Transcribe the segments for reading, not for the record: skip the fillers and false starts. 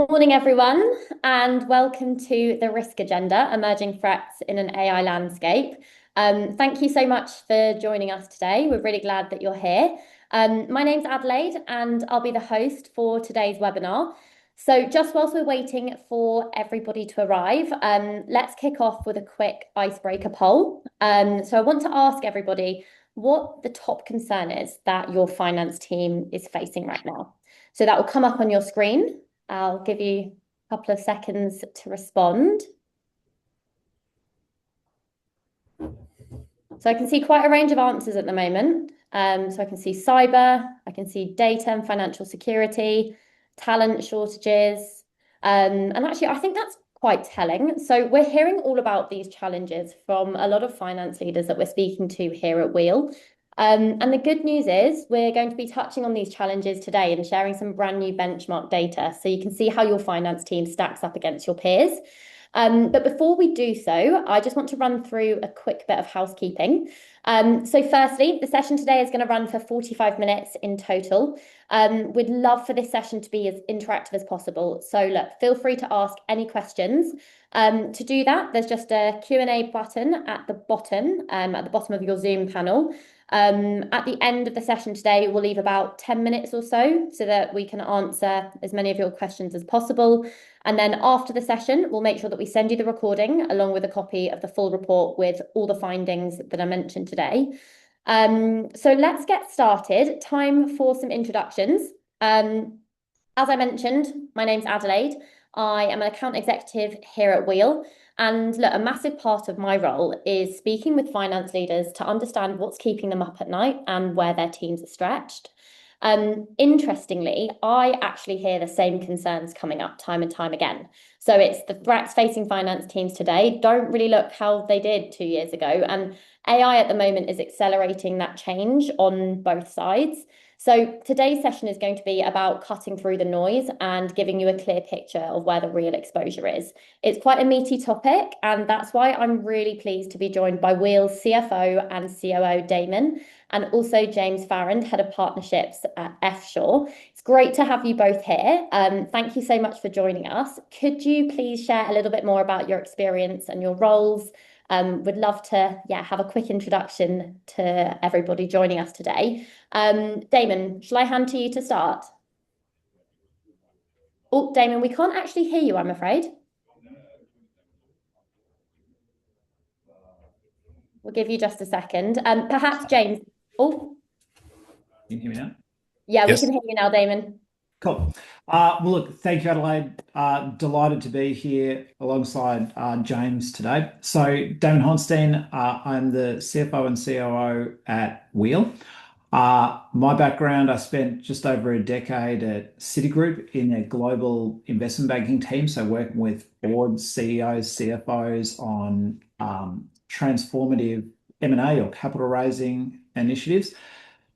Morning, everyone, and welcome to the Risk Agenda, Emerging Threats in an AI Landscape. Thank you so much for joining us today. We're really glad that you're here. My name's Adelaide, and I'll be the host for today's webinar. So just whilst we're waiting for everybody to arrive, let's kick off with a quick icebreaker poll. So I want to ask everybody what the top concern is that your finance team is facing right now. So that will come up on your screen. I'll give you a couple of seconds to respond. So I can see quite a range of answers at the moment. So I can see cyber, I can see data and financial security, talent shortages. And actually, I think that's quite telling. So we're hearing all about these challenges from a lot of finance leaders that we're speaking to here at Weel. And the good news is we're going to be touching on these challenges today and sharing some brand new benchmark data so you can see how your finance team stacks up against your peers. But before we do so, I just want to run through a quick bit of housekeeping. So firstly, the session today is going to run for 45 minutes in total. We'd love for this session to be as interactive as possible. So look, feel free to ask any questions. To do that, there's just a Q&A button at the bottom of your Zoom panel. At the end of the session today, we'll leave about 10 minutes or so that we can answer as many of your questions as possible. And then after the session, we'll make sure that we send you the recording along with a copy of the full report with all the findings that I mentioned today. So let's get started. Time for some introductions. As I mentioned, my name's Adelaide. I am an account executive here at Weel. And look, a massive part of my role is speaking with finance leaders to understand what's keeping them up at night and where their teams are stretched. Interestingly, I actually hear the same concerns coming up time and time again. So it's the threats facing finance teams today don't really look how they did 2 years ago. And AI at the moment is accelerating that change on both sides. So today's session is going to be about cutting through the noise and giving you a clear picture of where the real exposure is. It's quite a meaty topic, and that's why I'm really pleased to be joined by Weel's CFO and COO, Damon, and also James Farrand, Head of Partnerships at Eftsure. It's great to have you both here. Thank you so much for joining us. Could you please share a little bit more about your experience and your roles? Would love to have a quick introduction to everybody joining us today. Damon, shall I hand to you to start? Oh, Damon, we can't actually hear you, I'm afraid. We'll give you just a second. Perhaps James. Oh, Can you hear me now? yeah, Yes. we can hear you now, Damon. Cool. Well, look, thank you, Adelaide. Delighted to be here alongside James today. So, Damon Honstein, I'm the CFO and COO at Weel. My background, I spent just over a decade at Citigroup in their global investment banking team. So, working with boards, CEOs, CFOs on transformative M&A or capital raising initiatives.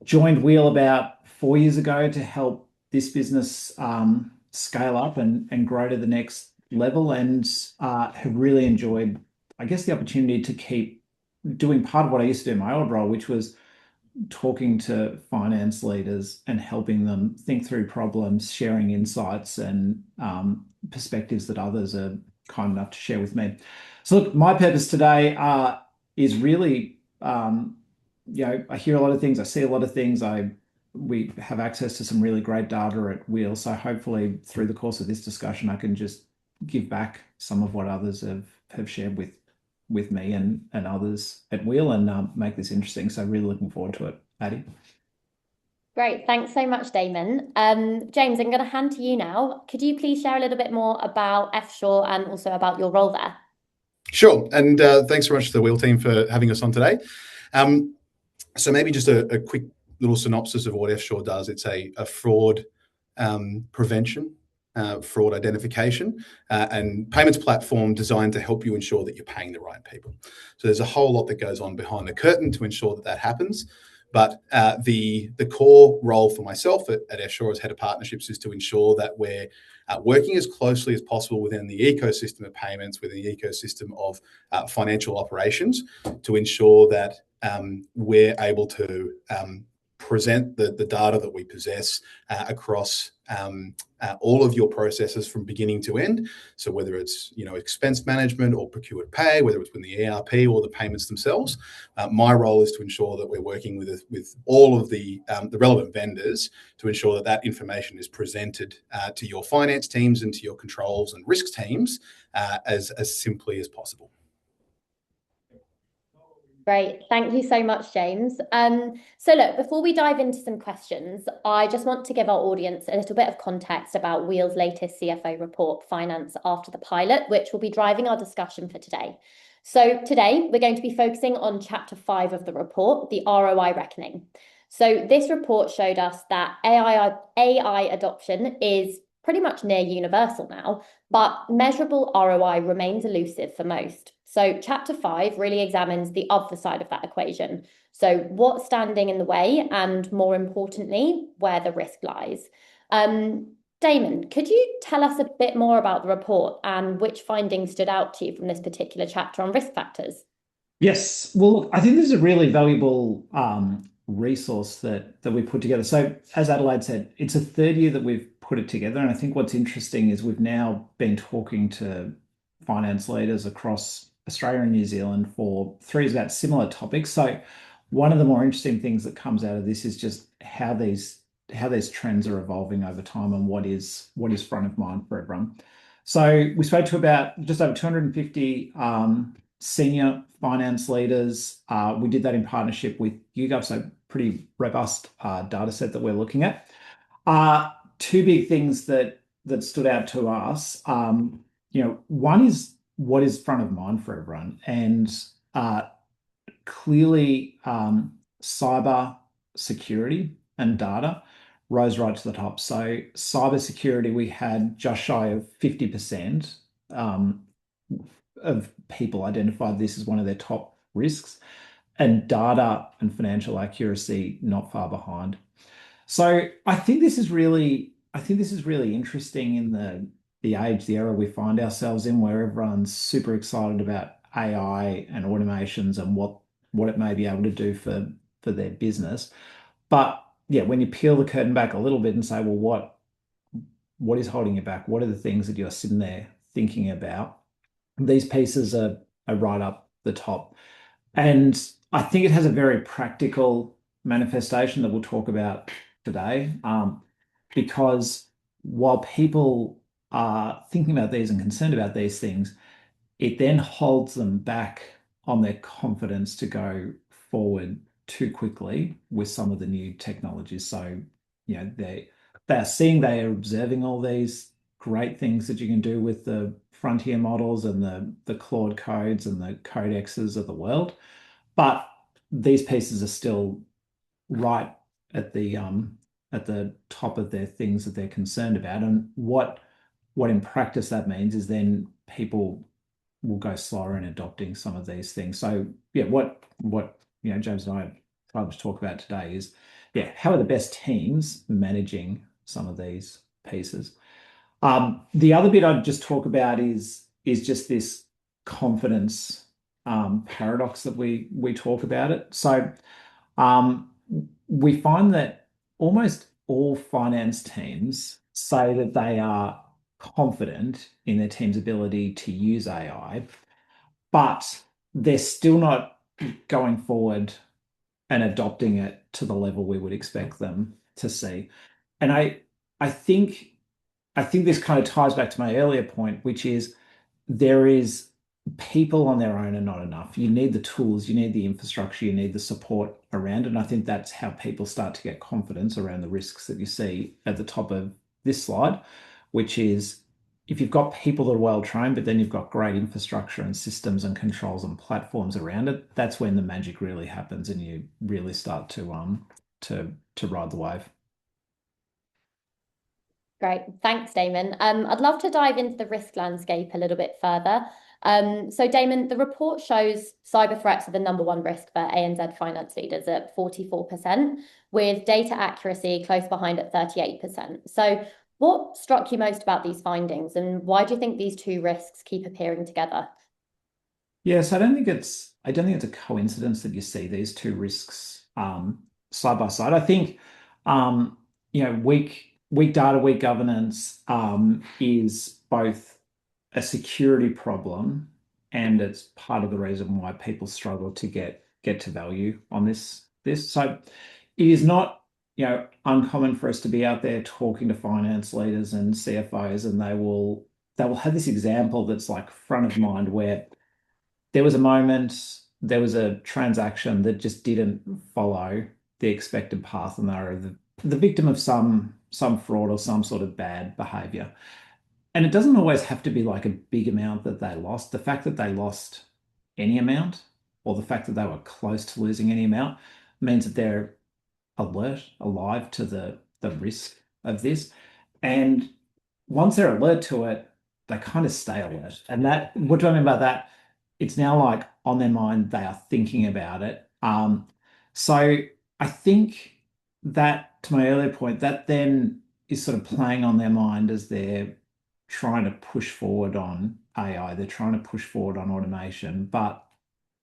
Joined Weel about 4 years ago to help this business scale up and grow to the next level, and have really enjoyed, I guess, the opportunity to keep doing part of what I used to do in my old role, which was talking to finance leaders and helping them think through problems, sharing insights and perspectives that others are kind enough to share with me. So look, my purpose today is really, I hear a lot of things, I see a lot of things, we have access to some really great data at Weel. So hopefully through the course of this discussion, I can just give back some of what others have shared with me and others at Weel and make this interesting. So really looking forward to it, Addie. Great. Thanks so much, Damon. James, I'm going to hand to you now. Could you please share a little bit more about Eftsure and also about your role there? Sure. And thanks very much to the Weel team for having us on today. So maybe just a quick little synopsis of what Eftsure does. It's a fraud prevention, fraud identification, and payments platform designed to help you ensure that you're paying the right people. So there's a whole lot that goes on behind the curtain to ensure that happens. But the core role for myself at Eftsure as Head of Partnerships is to ensure that we're working as closely as possible within the ecosystem of payments, within the ecosystem of financial operations, to ensure that we're able to present the data that we possess across all of your processes from beginning to end. So whether it's expense management or procured pay, whether it's with the ERP or the payments themselves, my role is to ensure that we're working with all of the relevant vendors to ensure that that information is presented to your finance teams and to your controls and risks teams as simply as possible. Great. Thank you so much, James. So look, before we dive into some questions, I just want to give our audience a little bit of context about Weel's latest CFO report, Finance After the Pilot, which will be driving our discussion for today. So today, we're going to be focusing on Chapter 5 of the report, the ROI Reckoning. So this report showed us that AI adoption is pretty much near universal now, but measurable ROI remains elusive for most. So Chapter 5 really examines the other side of that equation. So what's standing in the way, and more importantly, where the risk lies. Damon, could you tell us a bit more about the report and which findings stood out to you from this particular chapter on risk factors? Yes. Well, look, I think this is a really valuable resource that we put together. So as Adelaide said, it's a third year that we've put it together. And I think what's interesting is we've now been talking to finance leaders across Australia and New Zealand for 3 years about similar topics. So one of the more interesting things that comes out of this is just how these trends are evolving over time and what is front of mind for everyone. So we spoke to about just over 250 senior finance leaders. We did that in partnership with YouGov, so pretty robust data set that we're looking at. 2 big things that stood out to us. One is what is front of mind for everyone, and clearly cyber security and data rose right to the top. So cyber security, we had just shy of 50% of people identified this as one of their top risks, and data and financial accuracy not far behind. So I think this is really interesting in the age, the era we find ourselves in, where everyone's super excited about AI and automations and what it may be able to do for their business. But yeah, when you peel the curtain back a little bit and say, well, what is holding you back? What are the things that you're sitting there thinking about? These pieces are right up the top. And I think it has a very practical manifestation that we'll talk about today, because while people are thinking about these and concerned about these things, it then holds them back on their confidence to go forward too quickly with some of the new technologies. So, they are observing all these great things that you can do with the frontier models and the Claude codes and the codexes of the world. But these pieces are still right at the top of their things that they're concerned about. And what in practice that means is then people will go slower in adopting some of these things. So yeah, what James and I tried to talk about today is how are the best teams managing some of these pieces. The other bit I'd just talk about is just this confidence paradox that we talk about it. So we find that almost all finance teams say that they are confident in their team's ability to use AI, but they're still not going forward and adopting it to the level we would expect them to see. And I think this kind of ties back to my earlier point, which is there is people on their own are not enough. You need the tools, you need the infrastructure, you need the support around it. And I think that's how people start to get confidence around the risks that you see at the top of this slide, which is if you've got people that are well trained, but then you've got great infrastructure and systems and controls and platforms around it, that's when the magic really happens and you really start to ride the wave. Great. Thanks, Damon. I'd love to dive into the risk landscape a little bit further. So Damon, the report shows cyber threats are the #1 risk for ANZ finance leaders at 44%, with data accuracy close behind at 38%. So what struck you most about these findings, and why do you think these 2 risks keep appearing together? Yes, I don't think it's a coincidence that you see these 2 risks side by side. I think, weak data, weak governance is both a security problem, and it's part of the reason why people struggle to get to value on this. So it is not, uncommon for us to be out there talking to finance leaders and CFOs, and they will have this example that's like front of mind where there was a transaction that just didn't follow the expected path, and they were the victim of some fraud or some sort of bad behavior. And it doesn't always have to be like a big amount that they lost. The fact that they lost any amount, or the fact that they were close to losing any amount, means that they're alert, alive to the risk of this. And once they're alert to it, they kind of stay alert. And that, what do I mean by that? It's now like on their mind, they are thinking about it. So I think that, to my earlier point, that then is sort of playing on their mind as they're trying to push forward on AI. They're trying to push forward on automation, but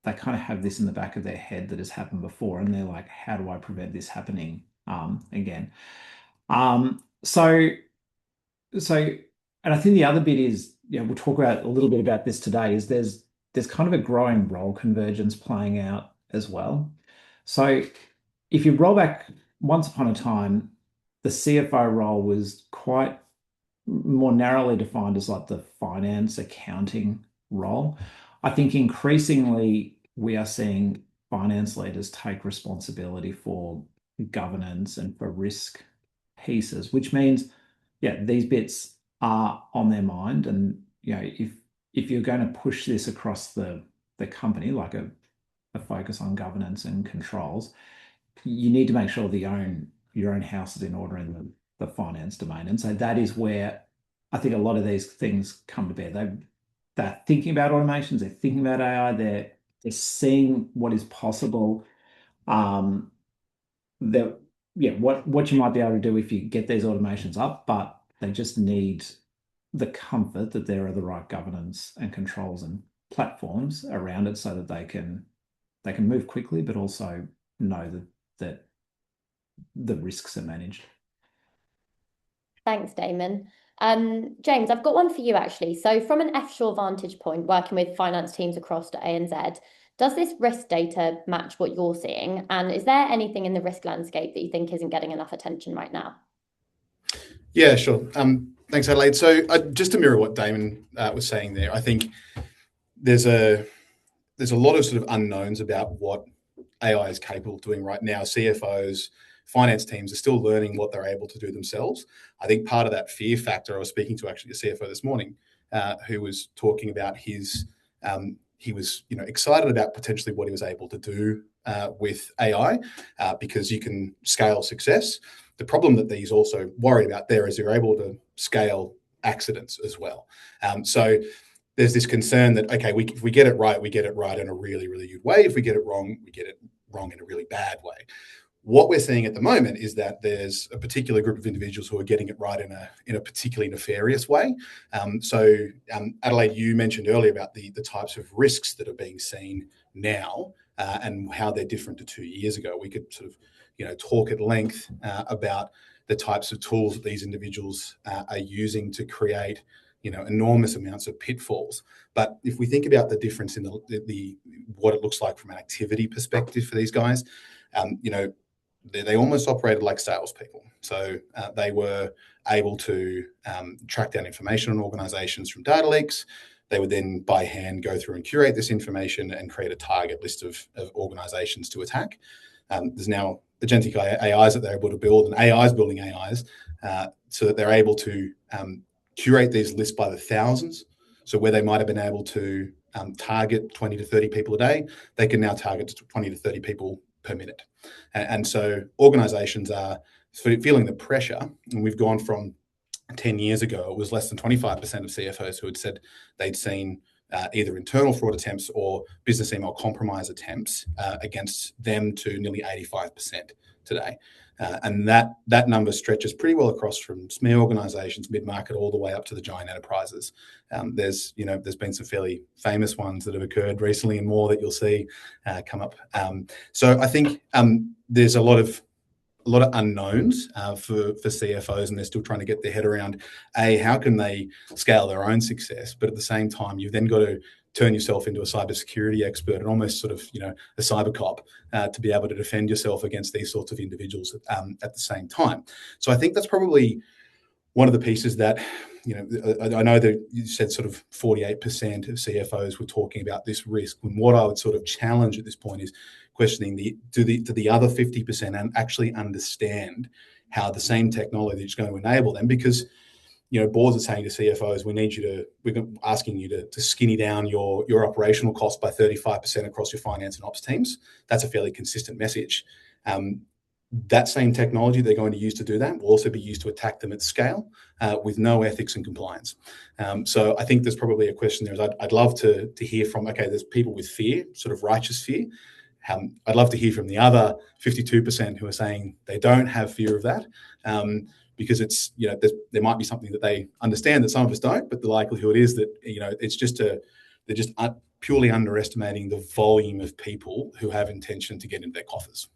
they kind of have this in the back of their head that has happened before, and they're like, how do I prevent this happening again? So, and I think the other bit is, we'll talk about a little bit about this today, is there's kind of a growing role convergence playing out as well. So if you roll back, once upon a time, the CFO role was quite more narrowly defined as like the finance accounting role. I think increasingly we are seeing finance leaders take responsibility for governance and for risk pieces, which means, these bits are on their mind. And, if you're going to push this across the company, like a focus on governance and controls, you need to make sure your own house is in order in the finance domain. And so that is where I think a lot of these things come to bear. They're thinking about automations, they're thinking about AI, they're seeing what is possible. What you might be able to do if you get these automations up, but they just need the comfort that there are the right governance and controls and platforms around it, so that they can move quickly, but also know that the risks are managed. Thanks, Damon. James, I've got one for you actually. So from an Eftsure vantage point, working with finance teams across the ANZ, does this risk data match what you're seeing? And is there anything in the risk landscape that you think isn't getting enough attention right now? Yeah, sure. Thanks, Adelaide. So just to mirror what Damon was saying there, I think there's a lot of sort of unknowns about what AI is capable of doing right now. CFOs, finance teams are still learning what they're able to do themselves. I think part of that fear factor, I was speaking to actually a CFO this morning, who was talking about he was excited about potentially what he was able to do with AI because you can scale success. The problem that he's also worried about there is you're able to scale accidents as well. So there's this concern that, okay, if we get it right, we get it right in a really, really good way. If we get it wrong, we get it wrong in a really bad way. What we're seeing at the moment is that there's a particular group of individuals who are getting it right in a particularly nefarious way. Adelaide, you mentioned earlier about the types of risks that are being seen now and how they're different to 2 years ago. We could sort of talk at length about the types of tools that these individuals are using to create enormous amounts of pitfalls. But if we think about the difference in the what it looks like from an activity perspective for these guys, they almost operated like salespeople. So they were able to track down information on organizations from data leaks. They would then by hand go through and curate this information and create a target list of organizations to attack. There's now agentic AIs that they're able to build, and AIs building AIs so that they're able to curate these lists by the thousands. So where they might have been able to target 20 to 30 people a day, they can now target 20 to 30 people per minute. And so organizations are feeling the pressure. And we've gone from 10 years ago, it was less than 25% of CFOs who had said they'd seen either internal fraud attempts or business email compromise attempts against them to nearly 85% today. And that number stretches pretty well across from SME organisations, mid-market, all the way up to the giant enterprises. There's been some fairly famous ones that have occurred recently, and more that you'll see come up. So I think there's a lot of unknowns for CFOs, and they're still trying to get their head around how can they scale their own success, but at the same time you've then got to turn yourself into a cybersecurity expert and almost sort of a cyber cop to be able to defend yourself against these sorts of individuals at the same time. So I think that's probably one of the pieces that I know that you said sort of 48% of CFOs were talking about this risk, and what I would sort of challenge at this point is questioning do the other 50% and actually understand how the same technology is going to enable them, because boards are saying to CFOs, we're asking you to skinny down your operational costs by 35% across your finance and ops teams. That's a fairly consistent message. That same technology they're going to use to do that will also be used to attack them at scale with no ethics and compliance. So I think there's probably a question there. I'd love to hear from, there's people with fear, sort of righteous fear. I'd love to hear from the other 52% who are saying they don't have fear of that. Because it's there might be something that they understand that some of us don't, but the likelihood is that it's just they're just purely underestimating the volume of people who have intention to get into their coffers.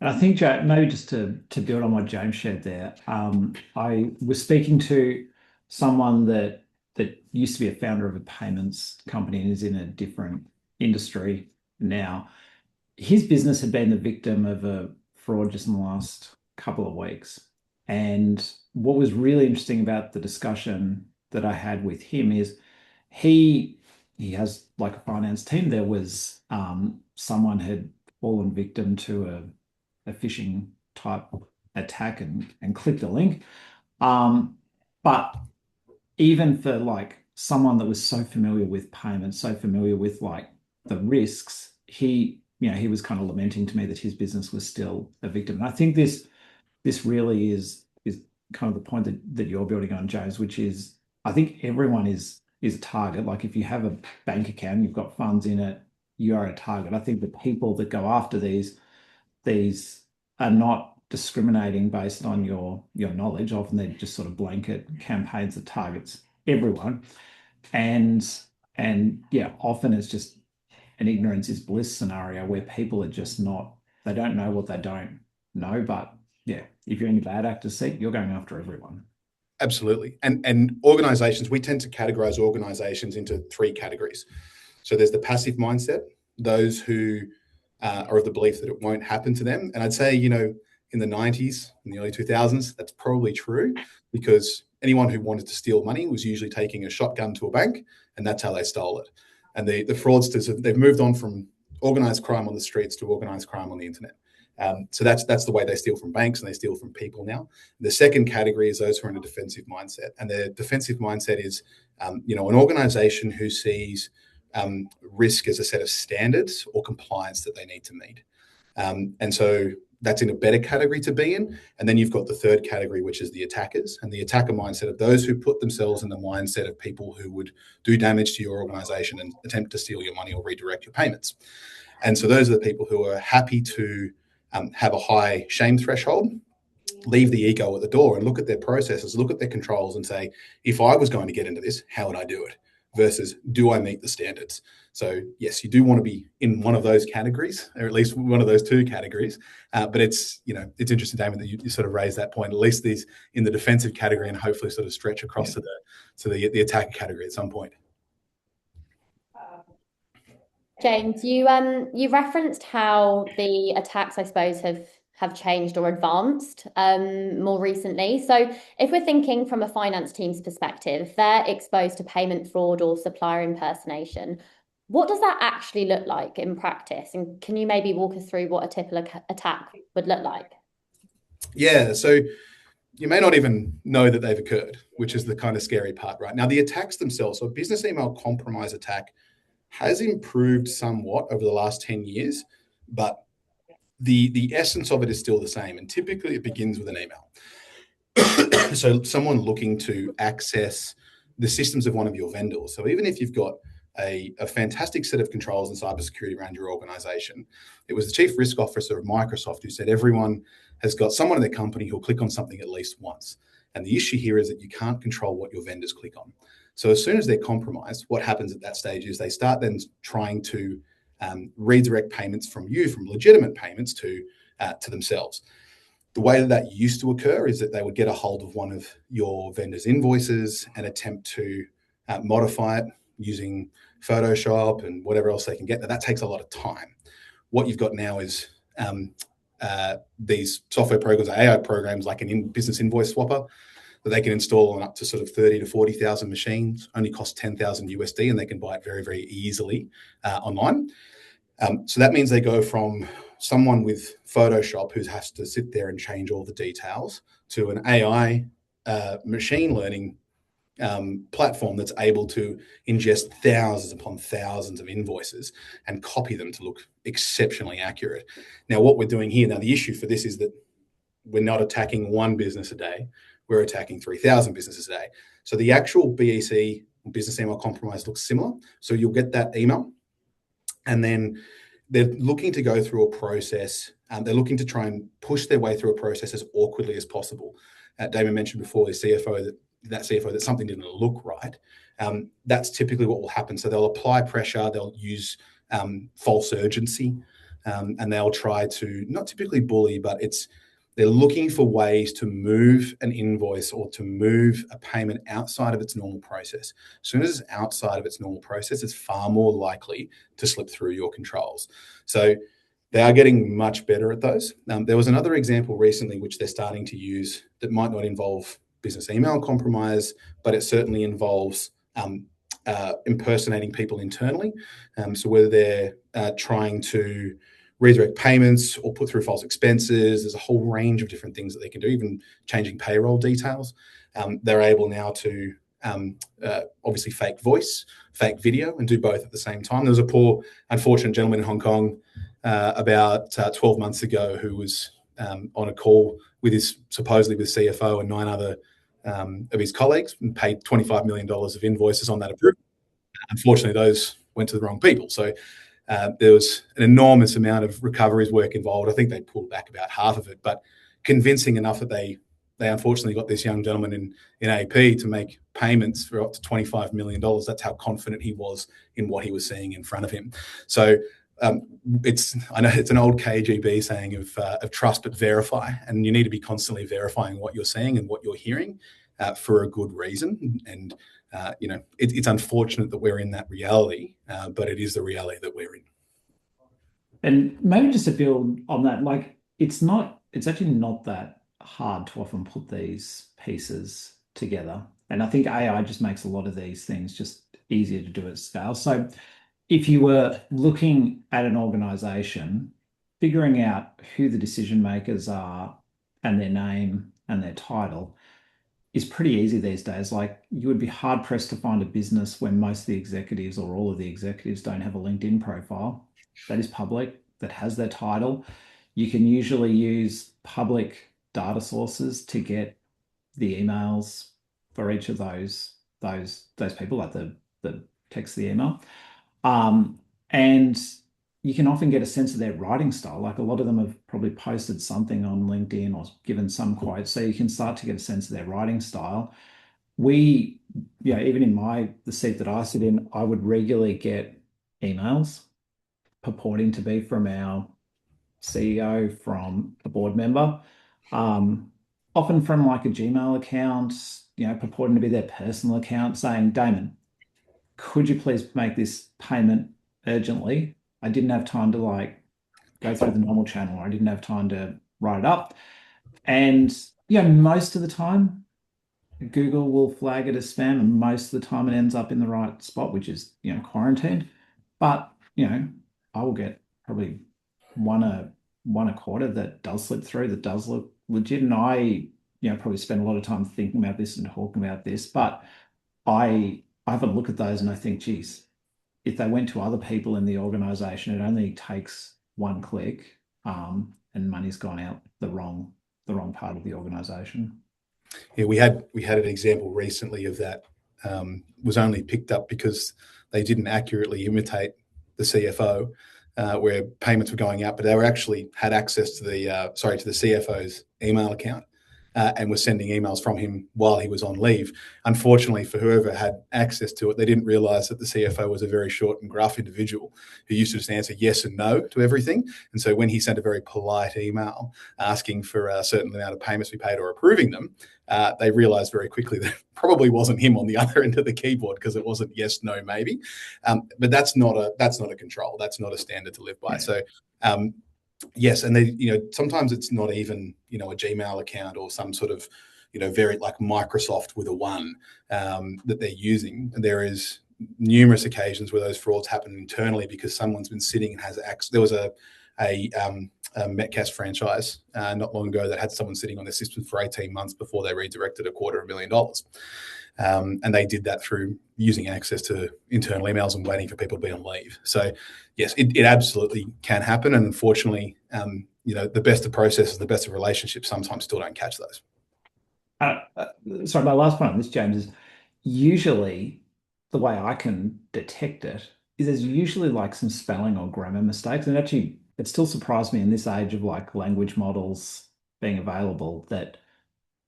And I think, maybe just to build on what James shared there, I was speaking to someone that used to be a founder of a payments company and is in a different industry now. His business had been the victim of a fraud just in the last couple of weeks. And what was really interesting about the discussion that I had with him is he has like a finance team. There was someone had fallen victim to a phishing type attack and clicked a link. But even for like someone that was so familiar with payments, so familiar with like the risks, he was kind of lamenting to me that his business was still a victim. And I think this really is kind of the point that you're building on, James, which is I think everyone is a target. Like if you have a bank account, you've got funds in it, you are a target. I think the people that go after these are not discriminating based on your knowledge. Often they're just sort of blanket campaigns that targets everyone. And often it's just an ignorance is bliss scenario where people are just they don't know what they don't know. But if you're in your bad actor seat, you're going after everyone. Absolutely. And organizations, we tend to categorize organizations into three categories. So there's the passive mindset, those who are of the belief that it won't happen to them. And I'd say, in the 90s, in the early 2000s, that's probably true, because anyone who wanted to steal money was usually taking a shotgun to a bank, and that's how they stole it. And the fraudsters, they've moved on from organized crime on the streets to organized crime on the internet. So that's the way they steal from banks, and they steal from people now. The second category is those who are in a defensive mindset. And the defensive mindset is, an organization who sees risk as a set of standards or compliance that they need to meet. And so that's in a better category to be in. And then you've got the third category, which is the attackers, and the attacker mindset of those who put themselves in the mindset of people who would do damage to your organization and attempt to steal your money or redirect your payments. And so those are the people who are happy to have a high shame threshold, leave the ego at the door and look at their processes, look at their controls and say, if I was going to get into this, how would I do it? Versus, do I meet the standards? So yes, you do want to be in one of those categories, or at least one of those two categories. But it's interesting, Damon, that you sort of raised that point. At least these in the defensive category, and hopefully sort of stretch across to the attack category at some point. James, you referenced how the attacks, I suppose, have changed or advanced more recently. So if we're thinking from a finance team's perspective, they're exposed to payment fraud or supplier impersonation. What does that actually look like in practice? And can you maybe walk us through what a typical attack would look like? Yeah, so you may not even know that they've occurred, which is the kind of scary part, right? Now, the attacks themselves, so a business email compromise attack has improved somewhat over the last 10 years, but the essence of it is still the same. And typically it begins with an email. So someone looking to access the systems of one of your vendors. So even if you've got a fantastic set of controls and cybersecurity around your organization. It was the chief risk officer of Microsoft who said everyone has got someone in their company who'll click on something at least once. And the issue here is that you can't control what your vendors click on. So as soon as they're compromised, what happens at that stage is they start then trying to redirect payments from you, from legitimate payments to themselves. The way that used to occur is that they would get a hold of one of your vendor's invoices and attempt to modify it using Photoshop and whatever else they can get. Now, that takes a lot of time. What you've got now is these software programs, AI programs like business invoice swapper that they can install on up to sort of 30 to 40,000 machines, only cost 10,000 USD, and they can buy it very, very easily online. So that means they go from someone with Photoshop who has to sit there and change all the details to an AI machine learning platform that's able to ingest thousands upon thousands of invoices and copy them to look exceptionally accurate. Now, what we're doing here, the issue for this is that we're not attacking one business a day, we're attacking 3,000 businesses a day. So the actual BEC, business email compromise, looks similar. So you'll get that email, and then they're looking to go through a process. They're looking to try and push their way through a process as awkwardly as possible. Damon mentioned before, the CFO, that something didn't look right. That's typically what will happen. So they'll apply pressure, they'll use false urgency, and they'll try to, not typically bully, but they're looking for ways to move an invoice or to move a payment outside of its normal process. As soon as it's outside of its normal process, it's far more likely to slip through your controls. So they are getting much better at those. There was another example recently which they're starting to use that might not involve business email compromise, but it certainly involves impersonating people internally. So whether they're trying to redirect payments or put through false expenses, there's a whole range of different things that they can do, even changing payroll details. They're able now to obviously fake voice, fake video, and do both at the same time. There was a poor, unfortunate gentleman in Hong Kong about 12 months ago who was on a call with supposedly with CFO and 9 other of his colleagues, and paid $25 million of invoices on that approval. Unfortunately, those went to the wrong people. So there was an enormous amount of recoveries work involved. I think they pulled back about half of it, but convincing enough that they unfortunately got this young gentleman in AP to make payments for up to $25 million. That's how confident he was in what he was seeing in front of him. So I know it's an old KGB saying of trust but verify, and you need to be constantly verifying what you're seeing and what you're hearing for a good reason. And it's unfortunate that we're in that reality, but it is the reality that we're in. And maybe just to build on that, like it's actually not that hard to often put these pieces together. And I think AI just makes a lot of these things just easier to do at scale. So if you were looking at an organization, figuring out who the decision makers are and their name and their title is pretty easy these days. Like you would be hard pressed to find a business where most of the executives or all of the executives don't have a LinkedIn profile that is public, that has their title. You can usually use public data sources to get the emails for each of those people, like the text, the email. And you can often get a sense of their writing style. Like a lot of them have probably posted something on LinkedIn or given some quote. So you can start to get a sense of their writing style. Even in the seat that I sit in, I would regularly get emails purporting to be from our CEO, from a board member, often from like a Gmail account, purporting to be their personal account, saying, Damon, could you please make this payment urgently? I didn't have time to go through the normal channel, or I didn't have time to write it up. And most of the time Google will flag it as spam, and most of the time it ends up in the right spot, which is quarantined. But I will get probably one a quarter that does slip through, that does look legit. And I probably spend a lot of time thinking about this and talking about this, but I have a look at those and I think, geez, if they went to other people in the organization, it only takes one click, and money's gone out the wrong part of the organization. Yeah, we had an example recently of that. Was only picked up because they didn't accurately imitate the CFO, where payments were going out, but they were actually had access to the CFO's email account. And were sending emails from him while he was on leave. Unfortunately, for whoever had access to it, they didn't realise that the CFO was a very short and gruff individual who used to just answer yes and no to everything. And so when he sent a very polite email asking for a certain amount of payments to be paid or approving them, they realised very quickly that it probably wasn't him on the other end of the keyboard, because it wasn't yes, no, maybe. But that's not a control. That's not a standard to live by. Yeah. So. Yes, and they, sometimes it's not even, a Gmail account or some sort of, very like Microsoft with a one that they're using. There is numerous occasions where those frauds happen internally because someone's been sitting and has access. There was a Metcast franchise not long ago that had someone sitting on their system for 18 months before they redirected $250,000. And they did that through using access to internal emails and waiting for people to be on leave. So yes, it absolutely can happen. And unfortunately, the best of processes, the best of relationships sometimes still don't catch those. Sorry, my last point on this, James, is usually the way I can detect it is there's usually like some spelling or grammar mistakes. And actually, it still surprised me in this age of like language models being available that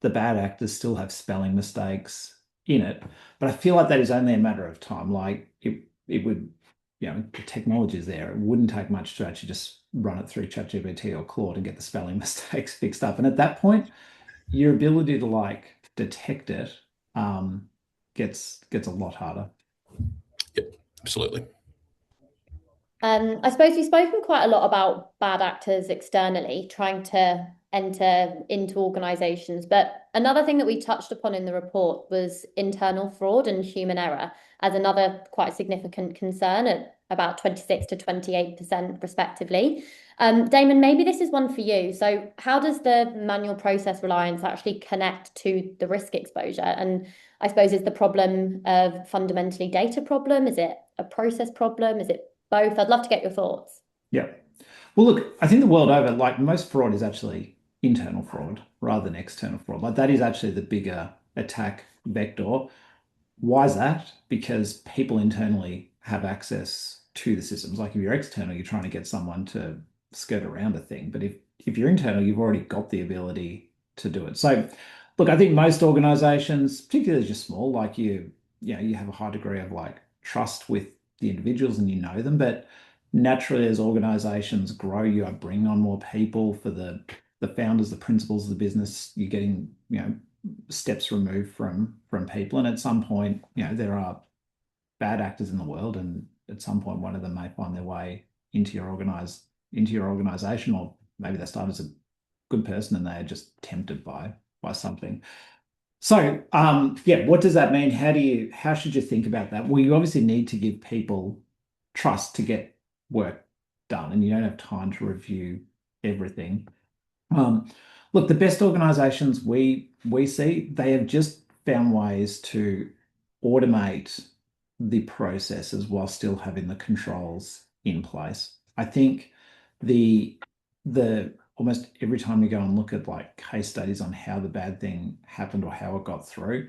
the bad actors still have spelling mistakes in it. But I feel like that is only a matter of time. Like it would, the technology is there. It wouldn't take much to actually just run it through ChatGPT or Claude and get the spelling mistakes fixed up. And at that point, your ability to like detect it gets a lot harder. Yep, absolutely. I suppose we've spoken quite a lot about bad actors externally trying to enter into organizations, but another thing that we touched upon in the report was internal fraud and human error as another quite significant concern at about 26 to 28% respectively. Damon, maybe this is one for you. So how does the manual process reliance actually connect to the risk exposure? And I suppose, is the problem a fundamentally data problem? Is it a process problem? Is it both? I'd love to get your thoughts. Yeah. Well, look, I think the world over, like most fraud is actually internal fraud rather than external fraud. Like that is actually the bigger attack vector. Why is that? Because people internally have access to the systems. Like if you're external, you're trying to get someone to skirt around a thing. But if you're internal, you've already got the ability to do it. So look, I think most organizations, particularly just small, like you have a high degree of like trust with the individuals and you know them. But naturally, as organizations grow, you are bringing on more people for the founders, the principals of the business. You're getting, steps removed from people. And at some point, there are bad actors in the world. And at some point, one of them may find their way into your organization, or maybe they start as a good person and they are just tempted by something. So, what does that mean? How should you think about that? Well, you obviously need to give people trust to get work done, and you don't have time to review everything. Look, the best organizations we see, they have just found ways to automate the processes while still having the controls in place. I think the almost every time you go and look at like case studies on how the bad thing happened or how it got through,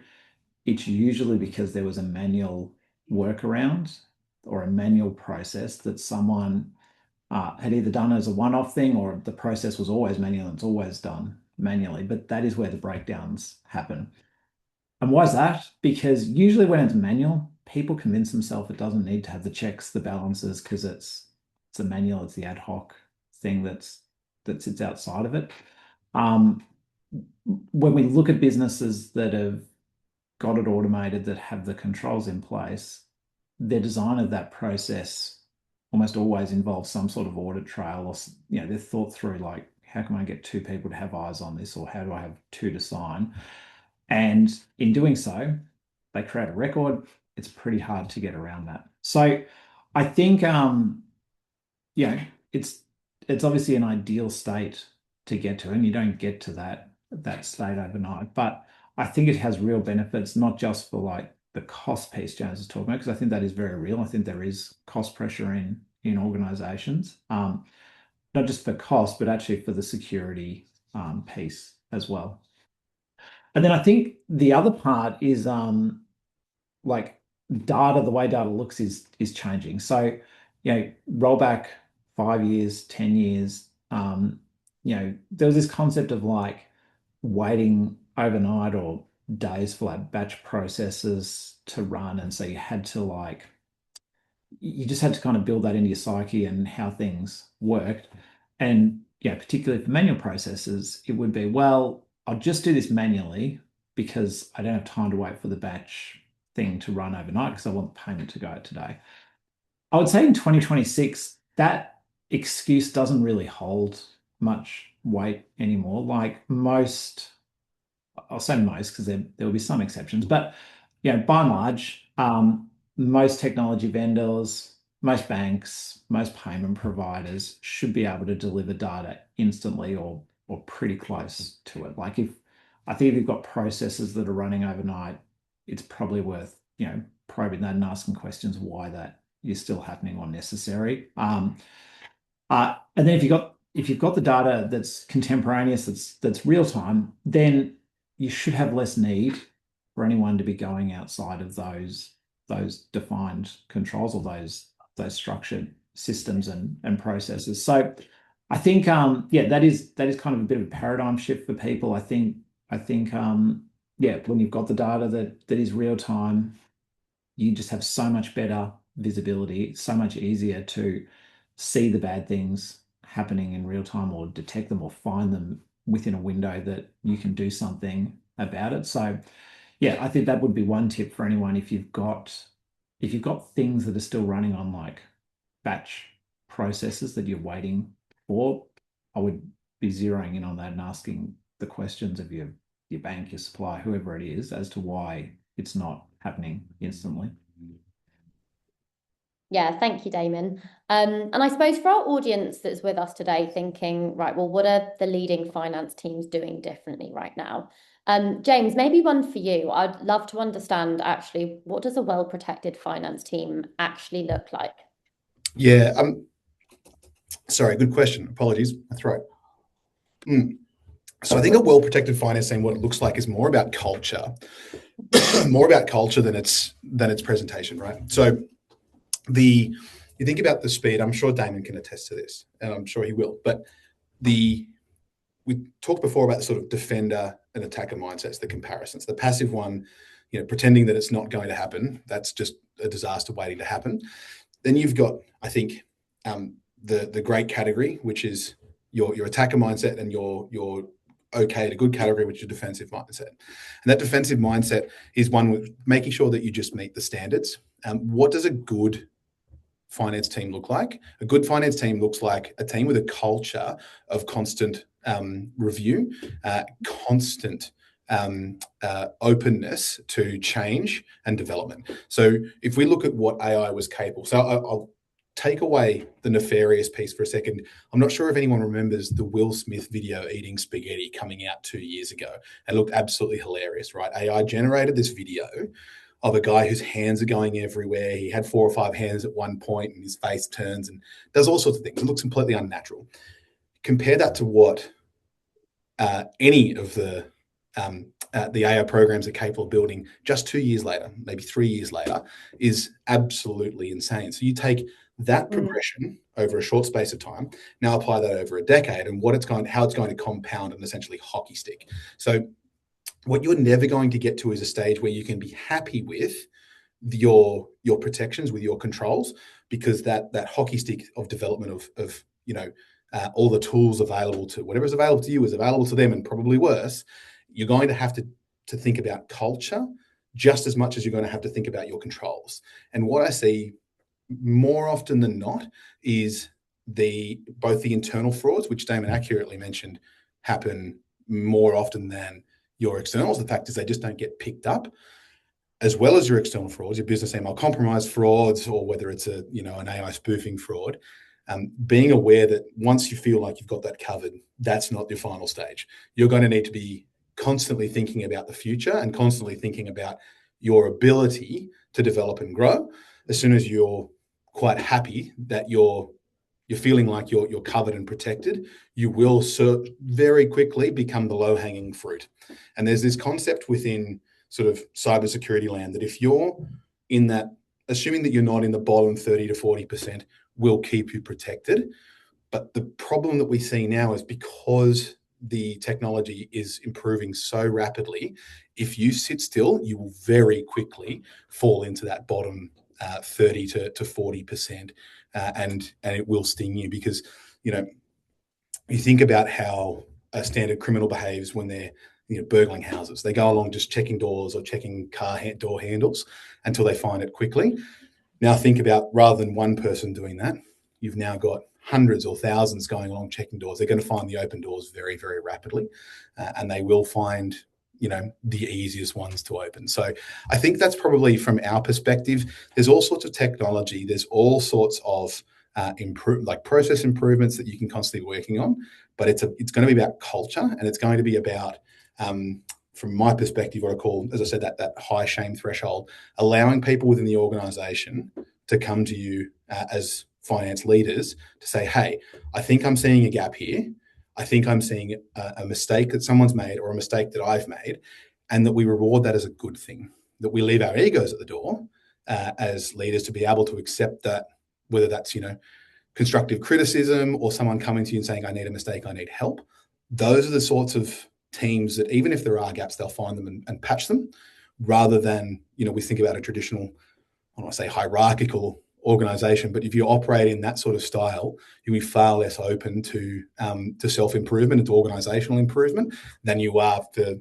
it's usually because there was a manual workaround or a manual process that someone had either done as a one-off thing, or the process was always manual and it's always done manually. But that is where the breakdowns happen. And why is that? Because usually when it's manual, people convince themselves it doesn't need to have the checks, the balances, because it's a manual, it's the ad hoc thing that sits outside of it. When we look at businesses that have got it automated, that have the controls in place, their design of that process almost always involves some sort of audit trail, or they're thought through like, how can I get two people to have eyes on this, or how do I have two to sign? And in doing so, they create a record. It's pretty hard to get around that. So I think it's obviously an ideal state to get to, and you don't get to that state overnight. But I think it has real benefits, not just for like the cost piece James is talking about, because I think that is very real. I think there is cost pressure in organizations, not just for cost, but actually for the security piece as well. And then I think the other part is like data, the way data looks is changing. So, roll back 5 years, 10 years, there was this concept of like waiting overnight or days for like batch processes to run. And so you just had to kind of build that into your psyche and how things worked. And yeah, particularly for manual processes, it would be, well, I'll just do this manually because I don't have time to wait for the batch thing to run overnight because I want the payment to go out today. I would say in 2026, that excuse doesn't really hold much weight anymore. Like I'll say most because there will be some exceptions, but by and large, most technology vendors, most banks, most payment providers should be able to deliver data instantly or pretty close to it. Like I think if you've got processes that are running overnight, it's probably worth probing that and asking questions why that is still happening or necessary. And then if you've got the data that's contemporaneous, that's real time, then you should have less need for anyone to be going outside of those defined controls or those structured systems and processes. So I think that is kind of a bit of a paradigm shift for people. I think when you've got the data that is real time, you just have so much better visibility, so much easier to see the bad things happening in real time or detect them or find them within a window that you can do something about it. So yeah, I think that would be one tip for anyone if you've got things that are still running on like batch processes that you're waiting for, I would be zeroing in on that and asking the questions of your bank, your supplier, whoever it is, as to why it's not happening instantly. Yeah, thank you, Damon. And I suppose for our audience that's with us today thinking, right, well, what are the leading finance teams doing differently right now? James, maybe one for you. I'd love to understand actually, what does a well-protected finance team actually look like? Yeah. Sorry, good question. Apologies, my throat. So I think a well-protected finance team, what it looks like, is more about culture, more about culture than its presentation, right? So you think about the speed. I'm sure Damon can attest to this, and I'm sure he will. But we talked before about the sort of defender and attacker mindsets, the comparisons. The passive one, pretending that it's not going to happen. That's just a disaster waiting to happen. Then you've got, I think, the great category, which is your attacker mindset, and your okay to good category, which is your defensive mindset. And that defensive mindset is one with making sure that you just meet the standards. What does a good finance team look like? A good finance team looks like a team with a culture of constant review, constant openness to change and development. So if we look at what AI was capable, so I'll take away the nefarious piece for a second. I'm not sure if anyone remembers the Will Smith video eating spaghetti coming out 2 years ago. It looked absolutely hilarious, right? AI generated this video of a guy whose hands are going everywhere. He had 4 or 5 hands at one point, and his face turns and does all sorts of things. It looks completely unnatural. Compare that to what any of the AI programs are capable of building just 2 years later, maybe 3 years later, is absolutely insane. So you take that progression over a short space of time, now apply that over a decade, and how it's going to compound and essentially hockey stick. So what you're never going to get to is a stage where you can be happy with your protections, with your controls, because that hockey stick of development of all the tools available to whatever's available to you is available to them, and probably worse. You're going to have to think about culture just as much as you're going to have to think about your controls. And what I see more often than not is both the internal frauds, which Damon accurately mentioned, happen more often than your externals. The fact is they just don't get picked up, as well as your external frauds, your business email compromise frauds, or whether it's an AI spoofing fraud. Being aware that once you feel like you've got that covered, that's not your final stage. You're going to need to be constantly thinking about the future and constantly thinking about your ability to develop and grow. As soon as you're quite happy that you're feeling like you're covered and protected, you will very quickly become the low-hanging fruit. And there's this concept within sort of cybersecurity land that if you're in that, assuming that you're not in the bottom 30 to 40%, will keep you protected. But the problem that we see now is because the technology is improving so rapidly, if you sit still, you will very quickly fall into that bottom 30 to 40%, and it will sting you because, you think about how a standard criminal behaves when they're burgling houses. They go along just checking doors or checking car door handles until they find it quickly. Now think about, rather than one person doing that, you've now got hundreds or thousands going along checking doors. They're going to find the open doors very, very rapidly, and they will find the easiest ones to open. So I think that's probably, from our perspective, there's all sorts of technology, there's all sorts of process improvements that you can constantly be working on, but it's going to be about culture, and it's going to be about, from my perspective, what I call, as I said, that high shame threshold, allowing people within the organisation to come to you as finance leaders to say, hey, I think I'm seeing a gap here. I think I'm seeing a mistake that someone's made, or a mistake that I've made, and that we reward that as a good thing, that we leave our egos at the door as leaders to be able to accept that, whether that's, constructive criticism or someone coming to you and saying, I need a mistake, I need help. Those are the sorts of teams that, even if there are gaps, they'll find them and patch them, rather than, we think about a traditional, I don't want to say hierarchical organization, but if you operate in that sort of style, you'll be far less open to self-improvement and to organizational improvement than you are to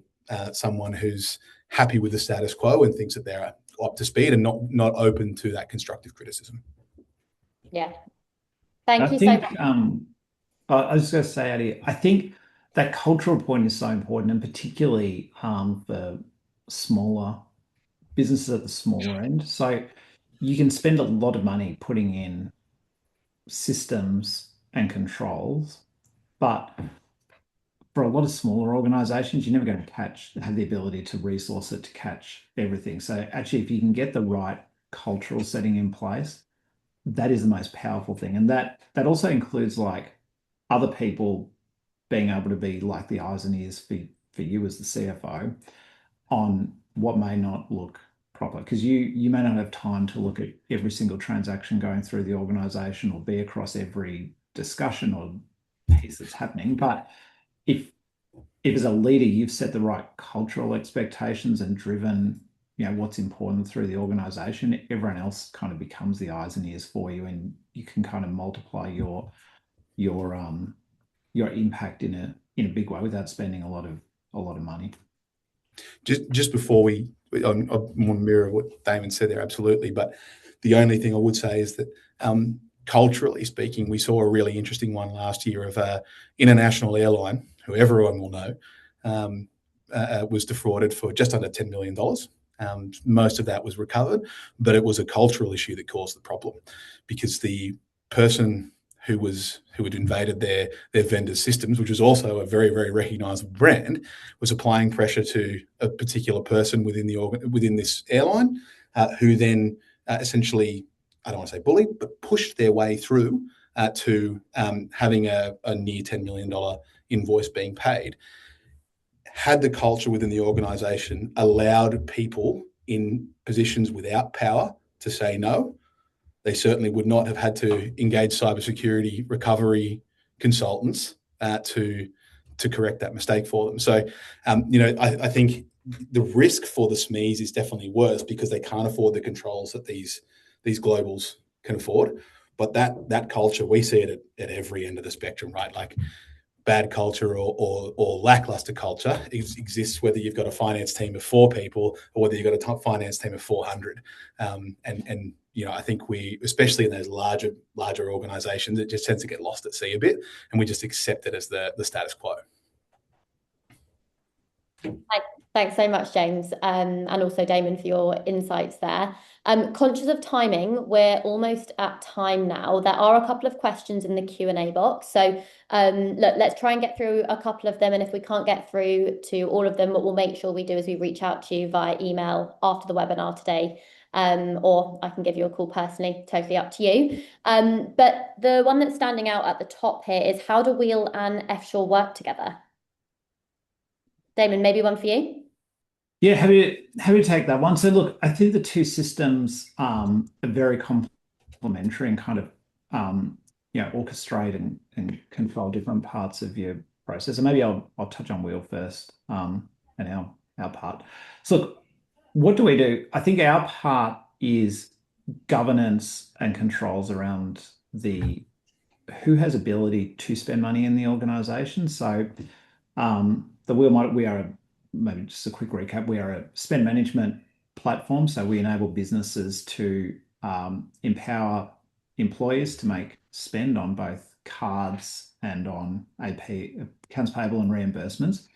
someone who's happy with the status quo and thinks that they're up to speed and not open to that constructive criticism. Yeah. Thank you so much. I was going to say, Addie, I think that cultural point is so important, and particularly for smaller businesses at the smaller end. So you can spend a lot of money putting in systems and controls, but for a lot of smaller organizations, you're never going to have the ability to resource it to catch everything. So actually, if you can get the right cultural setting in place, that is the most powerful thing. And that also includes other people being able to be like the eyes and ears for you as the CFO on what may not look proper, because you may not have time to look at every single transaction going through the organization or be across every discussion or piece that's happening. But if as a leader you've set the right cultural expectations and driven what's important through the organization, everyone else kind of becomes the eyes and ears for you, and you can kind of multiply your impact in a big way without spending a lot of money. Just before I want to mirror what Damon said there, absolutely. But the only thing I would say is that culturally speaking, we saw a really interesting one last year of an international airline, who everyone will know, was defrauded for just under $10 million. Most of that was recovered, but it was a cultural issue that caused the problem, because the person who had invaded their vendors' systems, which was also a very, very recognizable brand, was applying pressure to a particular person within this airline, who then essentially, I don't want to say bullied, but pushed their way through to having a near $10 million invoice being paid. Had the culture within the organization allowed people in positions without power to say no, they certainly would not have had to engage cybersecurity recovery consultants to correct that mistake for them. So, I think the risk for the SMEs is definitely worse, because they can't afford the controls that these globals can afford. But that culture, we see it at every end of the spectrum, right? Like, bad culture or lackluster culture exists whether you've got a finance team of 4 people or whether you've got a top finance team of 400. And I think we, especially in those larger organizations, it just tends to get lost at sea a bit, and we just accept it as the status quo. Thanks so much, James, and also Damon, for your insights there. Conscious of timing, we're almost at time now. There are a couple of questions in the Q&A box. So look, let's try and get through a couple of them. And if we can't get through to all of them, what we'll make sure we do is we reach out to you via email after the webinar today. Or I can give you a call personally, totally up to you. But the one that's standing out at the top here is, how do Weel and Eftsure work together? Damon, maybe one for you? Yeah, happy to take that one. So look, I think the two systems are very complementary and kind of orchestrate and control different parts of your process. And maybe I'll touch on Wheel first, and our part. So look, what do we do? I think our part is governance and controls around the who has ability to spend money in the organization. So the Wheel model, maybe just a quick recap, we are a spend management platform. So we enable businesses to empower employees to make spend on both cards and on AP, accounts payable and reimbursements.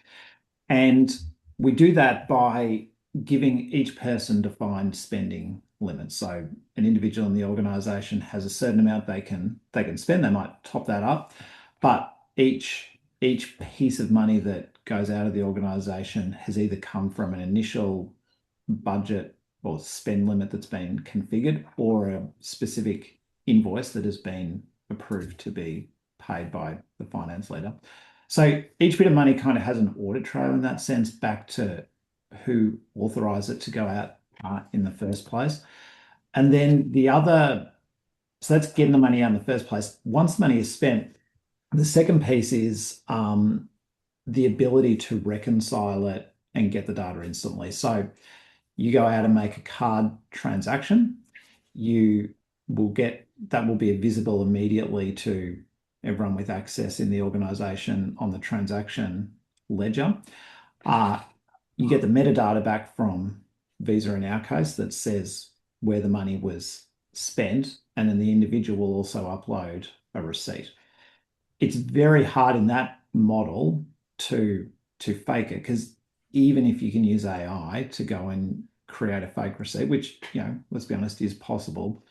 And we do that by giving each person defined spending limits. So an individual in the organization has a certain amount they can spend. They might top that up, but each piece of money that goes out of the organization has either come from an initial budget or spend limit that's been configured or a specific invoice that has been approved to be paid by the finance leader. So each bit of money kind of has an audit trail in that sense back to who authorized it to go out in the first place. And then so that's getting the money out in the first place. Once the money is spent, the second piece is the ability to reconcile it and get the data instantly. So you go out and make a card transaction, you that will be visible immediately to everyone with access in the organization on the transaction ledger. You get the metadata back from Visa in our case that says where the money was spent, and then the individual will also upload a receipt. It's very hard in that model to fake it, because even if you can use AI to go and create a fake receipt, which, let's be honest, is possible,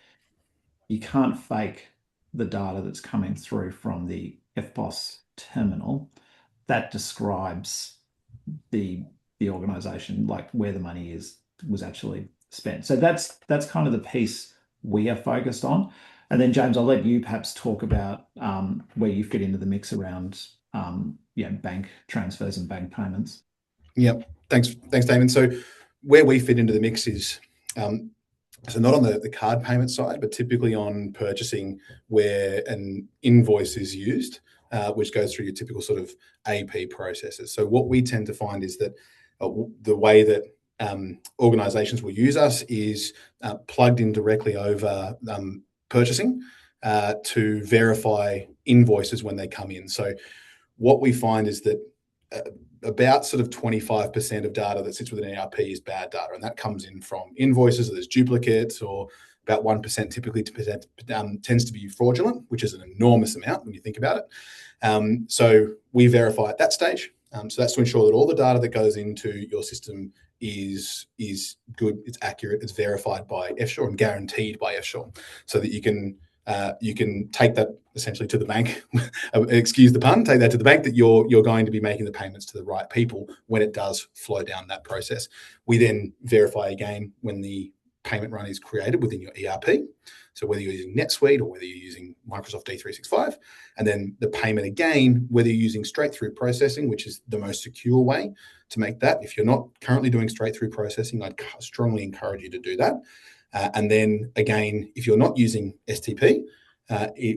you can't fake the data that's coming through from the FBOS terminal that describes the organization, like where the money was actually spent. So that's kind of the piece we are focused on. And then James, I'll let you perhaps talk about where you fit into the mix around bank transfers and bank payments. Yep. Thanks, Damon. So where we fit into the mix is so not on the card payment side, but typically on purchasing where an invoice is used, which goes through your typical sort of AP processes. So what we tend to find is that the way that organizations will use us is plugged in directly over purchasing to verify invoices when they come in. So what we find is that about sort of 25% of data that sits within an ERP is bad data, and that comes in from invoices, or there's duplicates, or about 1% typically tends to be fraudulent, which is an enormous amount when you think about it. So we verify at that stage. So that's to ensure that all the data that goes into your system is good, it's accurate, it's verified by Eftsure and guaranteed by Eftsure, so that you can take that essentially to the bank, excuse the pun, take that to the bank that you're going to be making the payments to the right people when it does flow down that process. We then verify again when the payment run is created within your ERP. So whether you're using NetSuite or whether you're using Microsoft D365, and then the payment again, whether you're using straight through processing, which is the most secure way to make that. If you're not currently doing straight through processing, I'd strongly encourage you to do that. And then again, if you're not using STP,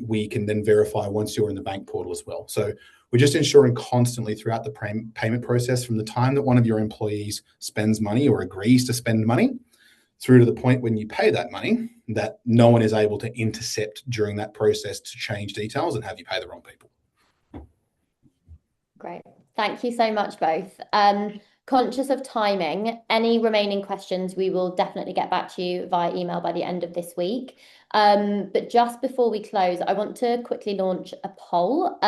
we can then verify once you're in the bank portal as well. So we're just ensuring constantly throughout the payment process, from the time that one of your employees spends money or agrees to spend money through to the point when you pay that money, that no one is able to intercept during that process to change details and have you pay the wrong people. Great. Thank you so much, both. Conscious of timing, any remaining questions, we will definitely get back to you via email by the end of this week. But just before we close, I want to quickly launch a poll.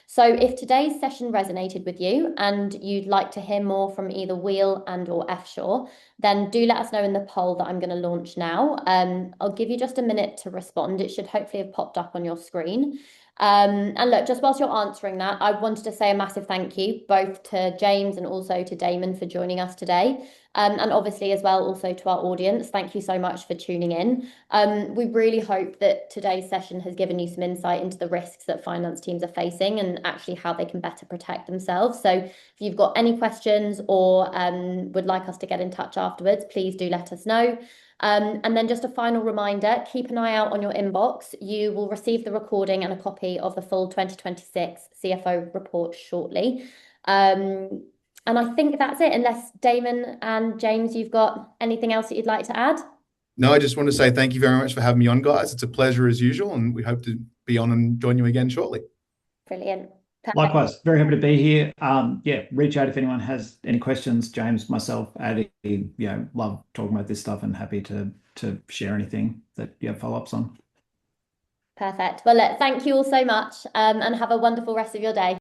So if today's session resonated with you and you'd like to hear more from either Weel and or Eftsure, then do let us know in the poll that I'm going to launch now. I'll give you just a minute to respond. It should hopefully have popped up on your screen. And look, just whilst you're answering that, I wanted to say a massive thank you both to James and also to Damon for joining us today. And obviously as well also to our audience. Thank you so much for tuning in. We really hope that today's session has given you some insight into the risks that finance teams are facing and actually how they can better protect themselves. So if you've got any questions or would like us to get in touch afterwards, please do let us know. And then just a final reminder, keep an eye out on your inbox. You will receive the recording and a copy of the full 2026 CFO report shortly. And I think that's it, unless Damon and James, you've got anything else that you'd like to add? No, I just want to say thank you very much for having me on, guys. It's a pleasure as usual, and we hope to be on and join you again shortly. Brilliant. Perfect. Likewise, very happy to be here. Yeah, reach out if anyone has any questions. James, myself, Addy, love talking about this stuff and happy to share anything that you have follow-ups on. Perfect. Well, look, thank you all so much and have a wonderful rest of your day.